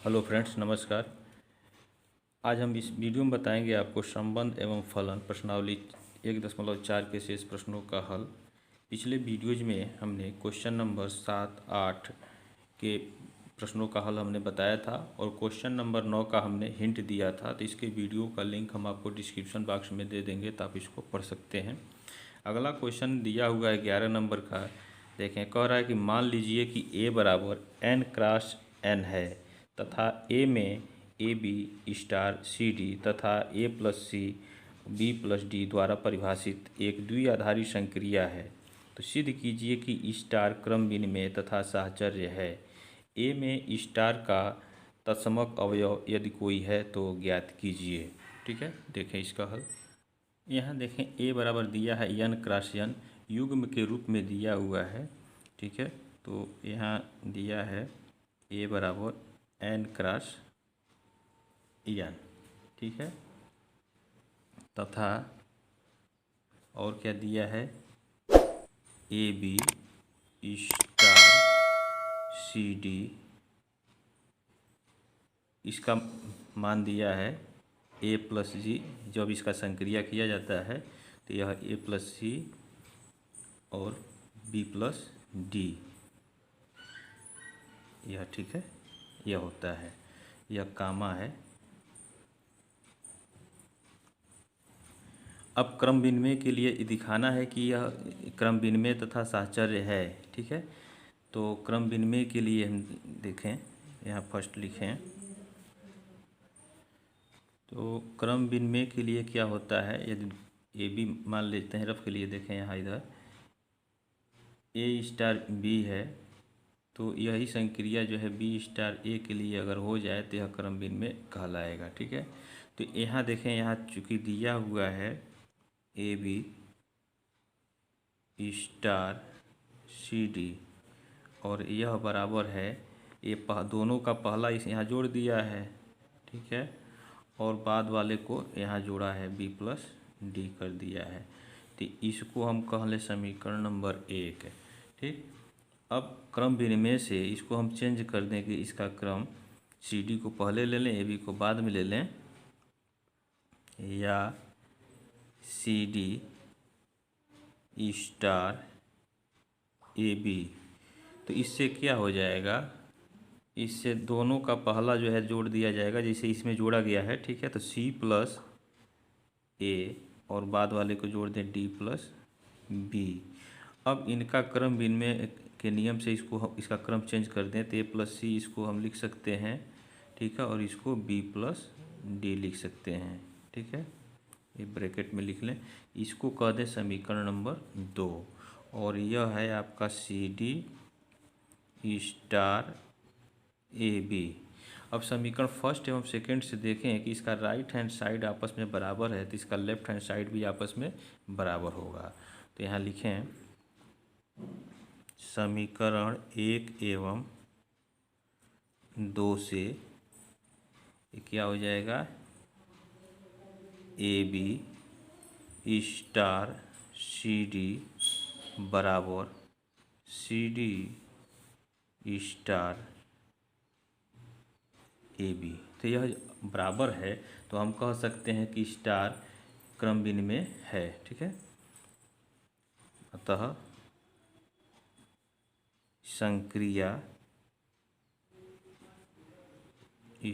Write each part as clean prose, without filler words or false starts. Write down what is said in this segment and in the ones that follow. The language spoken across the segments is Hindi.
हेलो फ्रेंड्स, नमस्कार। आज हम इस वीडियो में बताएंगे आपको संबंध एवं फलन प्रश्नावली 1.4 के शेष प्रश्नों का हल। पिछले वीडियोज में हमने क्वेश्चन नंबर 7, 8 के प्रश्नों का हल हमने बताया था और क्वेश्चन नंबर 9 का हमने हिंट दिया था। तो इसके वीडियो का लिंक हम आपको डिस्क्रिप्शन बॉक्स में दे देंगे, तो आप इसको पढ़ सकते हैं। अगला क्वेश्चन दिया हुआ है 11 नंबर का। देखें, कह रहा है कि मान लीजिए कि A बराबर n क्रॉस n है तथा A में A B star C D तथा A plus C B plus D द्वारा परिभाषित एक द्विआधारी संक्रिया है। तो सिद्ध कीजिए कि स्टार क्रम विनिमय तथा साहचर्य है। ए में स्टार का तत्समक अवयव यदि कोई है तो ज्ञात कीजिए। ठीक है, देखें इसका हल। यहाँ देखें ए बराबर दिया है n क्रॉस n, युग्म के रूप में दिया हुआ है। ठीक है, तो यहाँ दिया है ए बराबर n क्रॉस n। ठीक है, तथा और क्या दिया है, A B star C D, इसका मान दिया है ए प्लस जी। जब इसका संक्रिया किया जाता है तो यह ए प्लस सी और बी प्लस डी, यह ठीक है, यह होता है, यह कामा है। अब क्रम विनिमय के लिए दिखाना है कि यह क्रम विनिमय तथा साहचर्य है। ठीक है, तो क्रम विनिमय के लिए हम देखें, यहाँ फर्स्ट लिखें। तो क्रम विनिमय के लिए क्या होता है, यदि ए बी मान लेते हैं रफ के लिए, देखें यहाँ इधर ए स्टार बी है तो यही संक्रिया जो है बी स्टार ए के लिए अगर हो जाए तो यह क्रम विनिमय कहलाएगा। ठीक है, तो यहाँ देखें, यहाँ चूँकि दिया हुआ है A B star C D और यह बराबर है, ये दोनों का पहला इस यहाँ जोड़ दिया है। ठीक है, और बाद वाले को यहाँ जोड़ा है, बी प्लस डी कर दिया है। तो इसको हम कह लें समीकरण नंबर 1। ठीक, अब क्रम विनिमय से इसको हम चेंज कर दें कि इसका क्रम सी डी को पहले ले लें, ए बी को बाद में ले लें, या C D star A B. तो इससे क्या हो जाएगा, इससे दोनों का पहला जो है जोड़ दिया जाएगा, जैसे इसमें जोड़ा गया है। ठीक है, तो सी प्लस ए और बाद वाले को जोड़ दें डी प्लस बी। अब इनका क्रम विनिमय के नियम से इसका क्रम चेंज कर दें तो ए प्लस सी इसको हम लिख सकते हैं। ठीक है, और इसको बी प्लस डी लिख सकते हैं। ठीक है, ये ब्रैकेट में लिख लें, इसको कह दें समीकरण नंबर 2। और यह है आपका C D star A B. अब समीकरण फर्स्ट एवं सेकंड से देखें कि इसका राइट हैंड साइड आपस में बराबर है तो इसका लेफ्ट हैंड साइड भी आपस में बराबर होगा। तो यहाँ लिखें समीकरण 1 एवं 2 से ये क्या हो जाएगा, A B star C D बराबर C D star A B. तो यह बराबर है, तो हम कह सकते हैं कि स्टार क्रम विनिमय है। ठीक है, अतः संक्रिया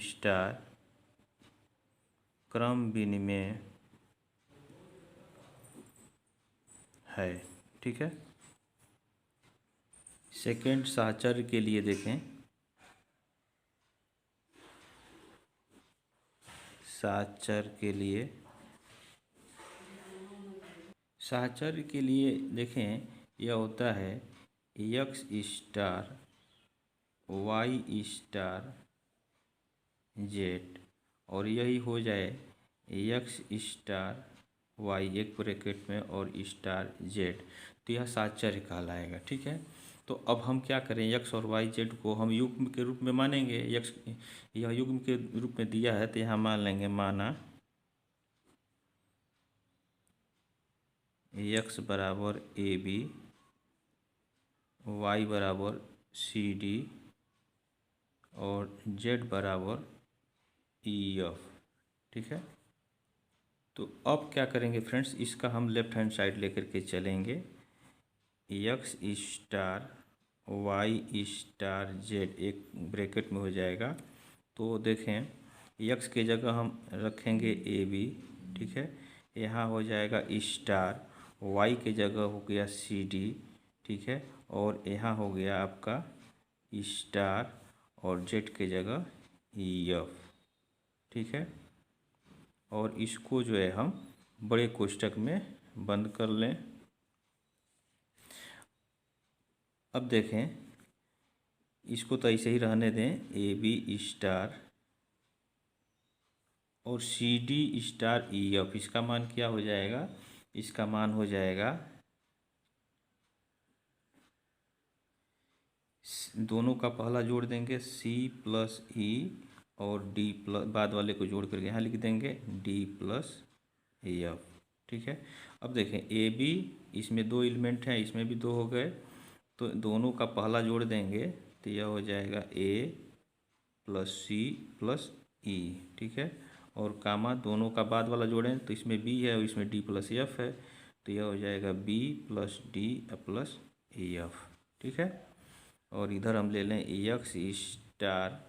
स्टार क्रम विनिमय है। ठीक है, सेकेंड साहचर्य के लिए देखें, साहचर्य के लिए देखें, यह होता है X star Y star Z, और यही हो जाए एक्स स्टार वाई एक ब्रैकेट में और स्टार जेड, तो यह साहचर्य कहलाएगा। ठीक है, तो अब हम क्या करें, एक्स और वाई जेड को हम युग्म के रूप में मानेंगे। एक्स यह युग्म के रूप में दिया है तो यहाँ मान लेंगे, माना एक्स बराबर ए बी, वाई बराबर सी डी और जेड बराबर ई एफ। ठीक है, तो अब क्या करेंगे फ्रेंड्स, इसका हम लेफ्ट हैंड साइड लेकर के चलेंगे। X star Y star Z एक ब्रैकेट में हो जाएगा। तो देखें, एक्स की जगह हम रखेंगे ए बी। ठीक है, यहाँ हो जाएगा स्टार, वाई की जगह हो गया सी डी। ठीक है, और यहाँ हो गया आपका स्टार और जेड की जगह ई एफ। ठीक है, और इसको जो है हम बड़े कोष्ठक में बंद कर लें। अब देखें, इसको तो ऐसे ही रहने दें, ए बी स्टार और C D star E F. इसका मान क्या हो जाएगा, इसका मान हो जाएगा, दोनों का पहला जोड़ देंगे सी प्लस ई और डी प्लस, बाद वाले को जोड़ करके यहाँ लिख देंगे डी प्लस ए एफ। ठीक है, अब देखें ए बी, इसमें दो एलिमेंट हैं, इसमें भी दो हो गए, तो दोनों का पहला जोड़ देंगे तो यह हो जाएगा ए प्लस सी प्लस ई। ठीक है, और कामा दोनों का बाद वाला जोड़ें तो इसमें बी है और इसमें डी प्लस एफ है, तो यह हो जाएगा B plus D plus A F. ठीक है, और इधर हम ले लें X star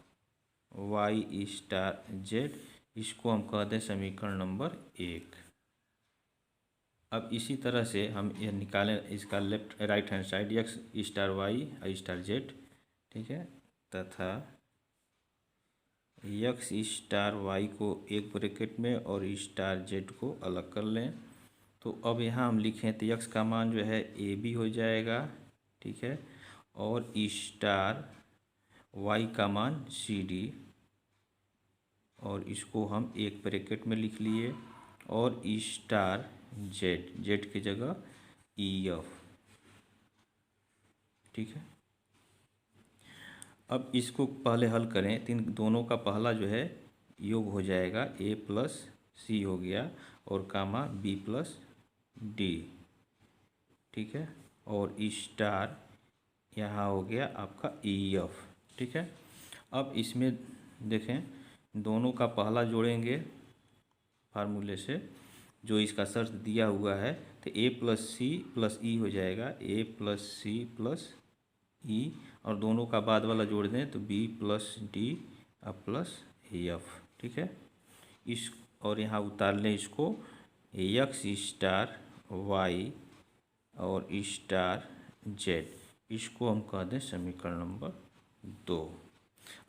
Y star Z, इसको हम कह दें समीकरण नंबर 1। अब इसी तरह से हम यह निकालें इसका left right hand side, X star Y star Z. ठीक है, तथा एक्स स्टार वाई को एक ब्रैकेट में और स्टार जेड को अलग कर लें। तो अब यहाँ हम लिखें तो एक्स का मान जो है ए बी हो जाएगा। ठीक है, और स्टार वाई का मान सी डी, और इसको हम एक ब्रैकेट में लिख लिए, और स्टार जेड, जेड की जगह ई एफ। ठीक है, अब इसको पहले हल करें तो इन दोनों का पहला जो है योग हो जाएगा, ए प्लस सी हो गया और कामा बी प्लस डी। ठीक है, और स्टार यहाँ हो गया आपका ई एफ। ठीक है, अब इसमें देखें, दोनों का पहला जोड़ेंगे फार्मूले से, जो इसका शर्त दिया हुआ है, तो ए प्लस सी प्लस ई हो जाएगा, ए प्लस सी प्लस ई, और दोनों का बाद वाला जोड़ दें तो B plus D plus F. ठीक है, इस और यहाँ उतार लें इसको, एक्स स्टार वाई और स्टार जेड, इसको हम कह दें समीकरण नंबर 2।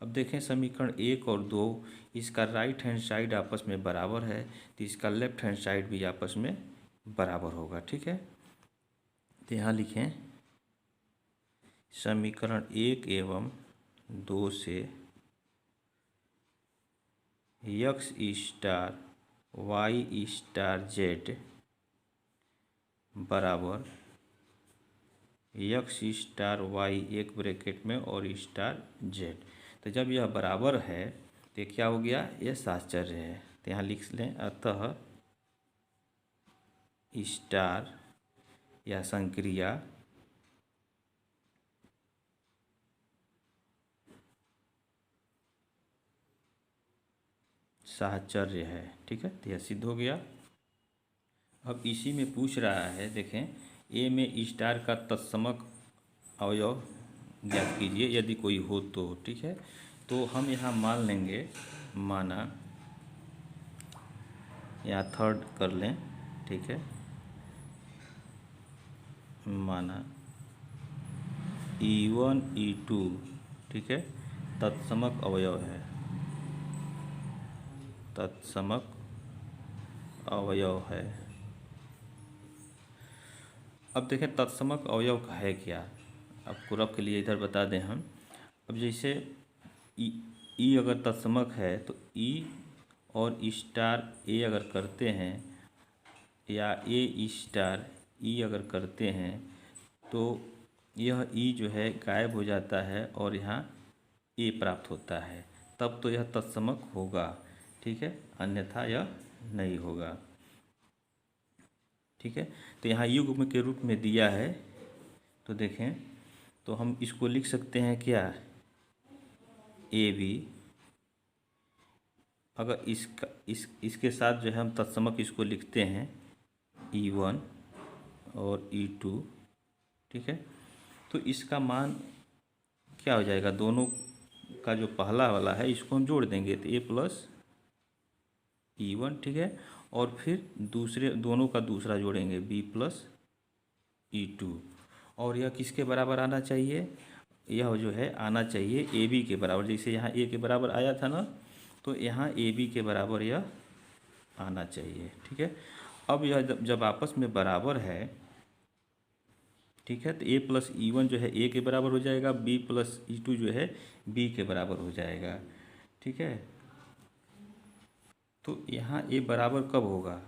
अब देखें समीकरण 1 और 2, इसका राइट हैंड साइड आपस में बराबर है, तो इसका लेफ्ट हैंड साइड भी आपस में बराबर होगा। ठीक है, तो यहाँ लिखें समीकरण 1 एवं 2 से X star Y star Z बराबर एक्स स्टार वाई एक ब्रैकेट में और स्टार जेड। तो जब यह बराबर है तो क्या हो गया, यह साहचर्य है। तो यहाँ लिख लें, अतः स्टार या संक्रिया साहचर्य है। ठीक है, तो यह सिद्ध हो गया। अब इसी में पूछ रहा है, देखें, ए में स्टार का तत्समक अवयव ज्ञात कीजिए यदि कोई हो तो। ठीक है, तो हम यहाँ मान लेंगे, माना यहाँ थर्ड कर लें। ठीक है, माना E1 E2 ठीक है तत्समक अवयव है, तत्समक अवयव है। अब देखें तत्समक अवयव है क्या, आपको रफ के लिए इधर बता दें हम। अब जैसे ई अगर तत्समक है तो ई और स्टार ए अगर करते हैं, या ए स्टार ई अगर करते हैं, तो यह ई जो है गायब हो जाता है और यहाँ ए प्राप्त होता है, तब तो यह तत्समक होगा। ठीक है, अन्यथा यह नहीं होगा। ठीक है, तो यहाँ युग्म के रूप में दिया है, तो देखें, तो हम इसको लिख सकते हैं क्या, ए बी, अगर इसके साथ जो है हम तत्समक इसको लिखते हैं E1 और E2, ठीक है। तो इसका मान क्या हो जाएगा, दोनों का जो पहला वाला है इसको हम जोड़ देंगे तो A प्लस E1, ठीक है। और फिर दूसरे दोनों का दूसरा जोड़ेंगे B प्लस E2, और यह किसके बराबर आना चाहिए, यह जो है आना चाहिए AB के बराबर। जैसे यहाँ A के बराबर आया था ना, तो यहाँ AB के बराबर यह आना चाहिए, ठीक है। अब यह जब आपस में बराबर है, ठीक है, तो A प्लस E1 जो है A के बराबर हो जाएगा, B प्लस E2 जो है B के बराबर हो जाएगा, ठीक है। तो यहाँ A बराबर कब होगा,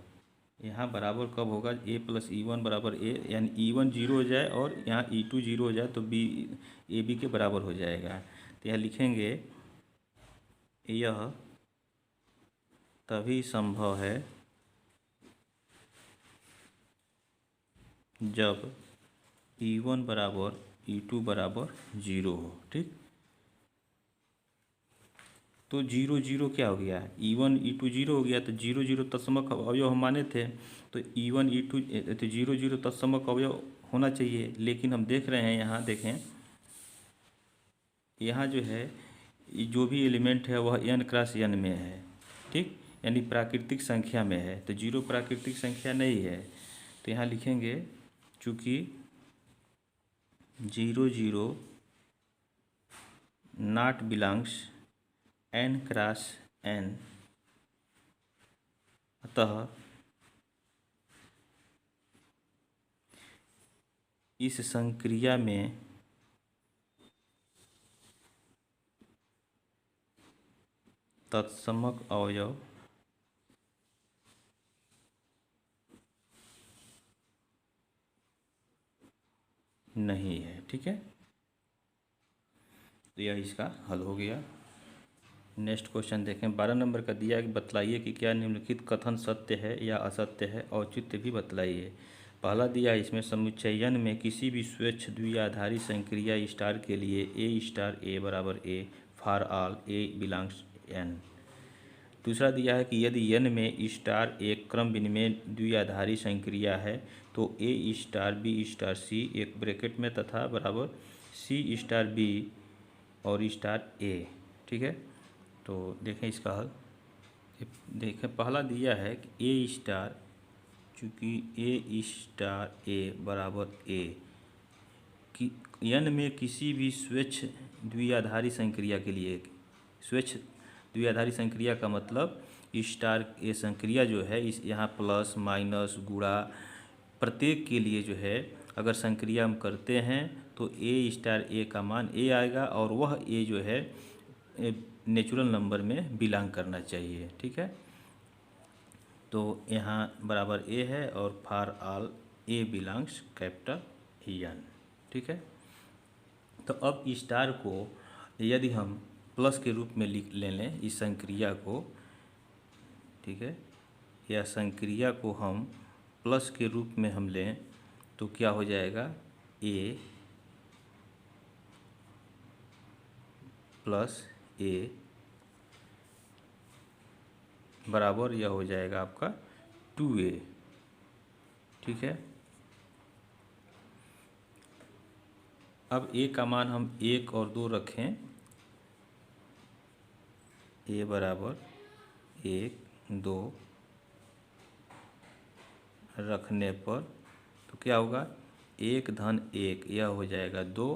यहाँ बराबर कब होगा, A प्लस E1 बराबर A, यानी E1 जीरो हो जाए और यहाँ E2 जीरो हो जाए तो B AB के बराबर हो जाएगा। तो यह लिखेंगे, यह तभी संभव है जब E1 बराबर E2 बराबर जीरो हो, ठीक। तो जीरो जीरो क्या हो गया, E1 E2 जीरो हो गया, तो जीरो जीरो तत्समक अवयव हम माने थे, तो E1 E2 तो जीरो जीरो तत्समक अवयव होना चाहिए। लेकिन हम देख रहे हैं, यहाँ देखें, यहाँ जो है जो भी एलिमेंट है वह n क्रॉस n में है, ठीक, यानी प्राकृतिक संख्या में है, तो जीरो प्राकृतिक संख्या नहीं है। तो यहाँ लिखेंगे, चूँकि zero zero not belongs n cross n, अतः इस संक्रिया में तत्समक अवयव नहीं है, ठीक है। तो यह इसका हल हो गया। नेक्स्ट क्वेश्चन देखें, 12 नंबर का दिया कि बतलाइए कि क्या निम्नलिखित कथन सत्य है या असत्य है, औचित्य भी बतलाइए। पहला दिया इसमें, समुच्चयन में किसी भी स्वच्छ द्विआधारी संक्रिया स्टार के लिए A स्टार A बराबर A for all A belongs N। दूसरा दिया है कि यदि n में स्टार एक क्रम विनिमय द्विआधारी संक्रिया है तो A star B star C एक ब्रैकेट में तथा बराबर C स्टार B और स्टार A, ठीक है। तो देखें इसका हल, देखें पहला दिया है कि A स्टार, चूँकि A स्टार A बराबर A कि n में किसी भी स्वच्छ द्विआधारी संक्रिया के लिए, स्वच्छ द्विआधारी संक्रिया का मतलब स्टार ए संक्रिया जो है इस यहाँ प्लस माइनस गुणा प्रत्येक के लिए जो है अगर संक्रिया हम करते हैं तो A स्टार A का मान A आएगा और वह A जो है नेचुरल नंबर में बिलोंग करना चाहिए, ठीक है। तो यहाँ बराबर A है और for all A belongs capital N, ठीक है। तो अब स्टार को यदि हम प्लस के रूप में लिख लें इस संक्रिया को, ठीक है, या संक्रिया को हम प्लस के रूप में हम लें तो क्या हो जाएगा, A प्लस A बराबर यह हो जाएगा आपका 2A, ठीक है। अब A का मान हम 1 और 2 रखें, A बराबर 1 2 रखने पर तो क्या होगा, 1 धन 1 यह हो जाएगा 2,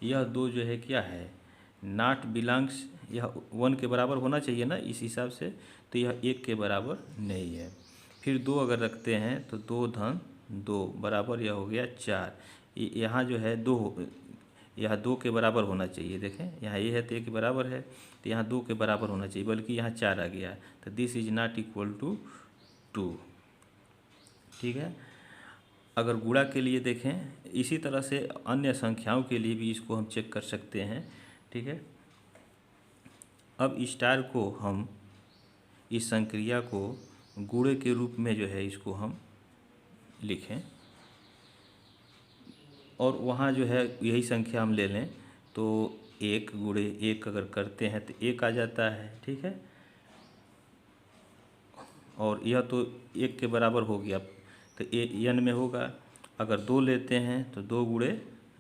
यह 2 जो है क्या है, नॉट बिलोंग्स, यह 1 के बराबर होना चाहिए ना इस हिसाब से, तो यह 1 के बराबर नहीं है। फिर 2 अगर रखते हैं तो 2 धन 2 बराबर यह हो गया 4, यहाँ जो है 2, यह 2 के बराबर होना चाहिए। देखें यहाँ ये है तो 1 के बराबर है, तो यहाँ 2 के बराबर होना चाहिए, बल्कि यहाँ 4 आ गया, तो this is not equal to 2, ठीक है। अगर गुणा के लिए देखें, इसी तरह से अन्य संख्याओं के लिए भी इसको हम चेक कर सकते हैं, ठीक है। अब स्टार को हम इस संक्रिया को गुणे के रूप में जो है इसको हम लिखें और वहाँ जो है यही संख्या हम ले लें तो 1 गुणे 1 अगर करते हैं तो 1 आ जाता है, ठीक है। और यह तो 1 के बराबर हो गया, तो n में होगा। अगर 2 लेते हैं तो 2 गुणे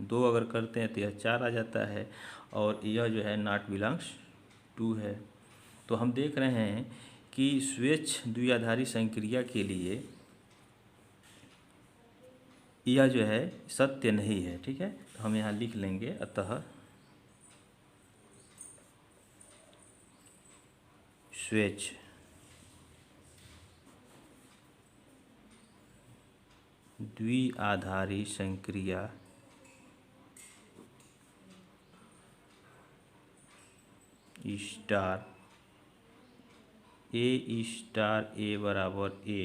2 अगर करते हैं तो यह 4 आ जाता है, और यह जो है नॉट बिलोंग्स टू है। तो हम देख रहे हैं कि स्वेच्छ द्विआधारी संक्रिया के लिए यह जो है सत्य नहीं है, ठीक है। तो हम यहाँ लिख लेंगे, अतः स्वेच्छ द्विआधारी संक्रिया स्टार A बराबर A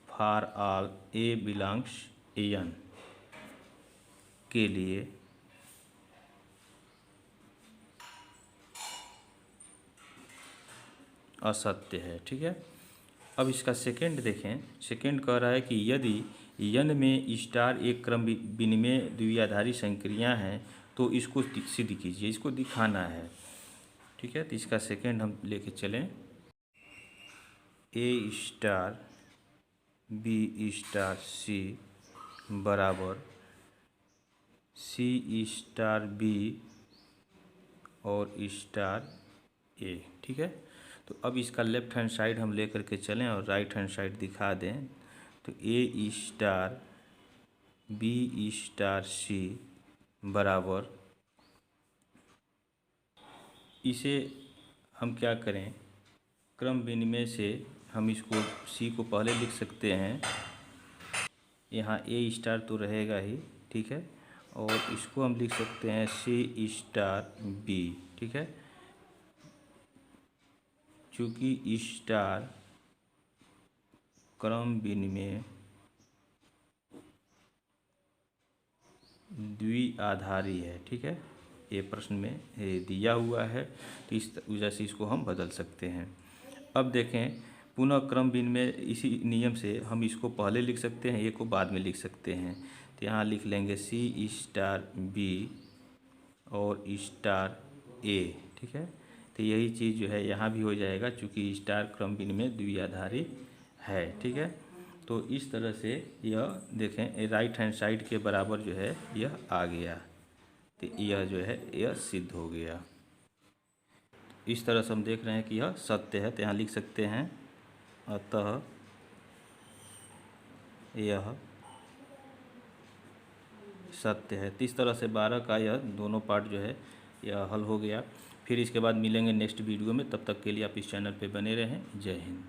for all A belongs N के लिए असत्य है, ठीक है। अब इसका सेकंड देखें। सेकंड कह रहा है कि यदि n में स्टार एक क्रम विनिमय द्विआधारी संक्रिया हैं तो इसको सिद्ध कीजिए, इसको दिखाना है, ठीक है। तो इसका सेकंड हम लेके चलें। A star B star C बराबर C स्टार B और स्टार A, ठीक है। तो अब इसका लेफ्ट हैंड साइड हम लेकर के चलें और राइट हैंड साइड दिखा दें। तो A star B star C बराबर, इसे हम क्या करें, क्रम विनिमय से हम इसको C को पहले लिख सकते हैं, यहाँ A स्टार तो रहेगा ही, ठीक है। और इसको हम लिख सकते हैं C स्टार B, ठीक है। चूँकि स्टार क्रम विनिमय द्विआधारी है, ठीक है। ये प्रश्न में दिया हुआ है, तो इस वजह से इसको हम बदल सकते हैं। अब देखें, पुनः क्रम विनिमय इसी नियम से हम इसको पहले लिख सकते हैं, ए को बाद में लिख सकते हैं। तो यहाँ लिख लेंगे C स्टार B और स्टार A, ठीक है। तो यही चीज़ जो है यहाँ भी हो जाएगा, चूँकि स्टार क्रम विनिमय द्विआधारी है, ठीक है। तो इस तरह से यह देखें राइट हैंड साइड के बराबर जो है यह आ गया, तो यह जो है यह सिद्ध हो गया। इस तरह से हम देख रहे हैं कि यह सत्य है, तो यहाँ लिख सकते हैं अतः यह सत्य है। तो इस तरह से 12 का यह दोनों पार्ट जो है यह हल हो गया। फिर इसके बाद मिलेंगे नेक्स्ट वीडियो में, तब तक के लिए आप इस चैनल पे बने रहें। जय हिंद।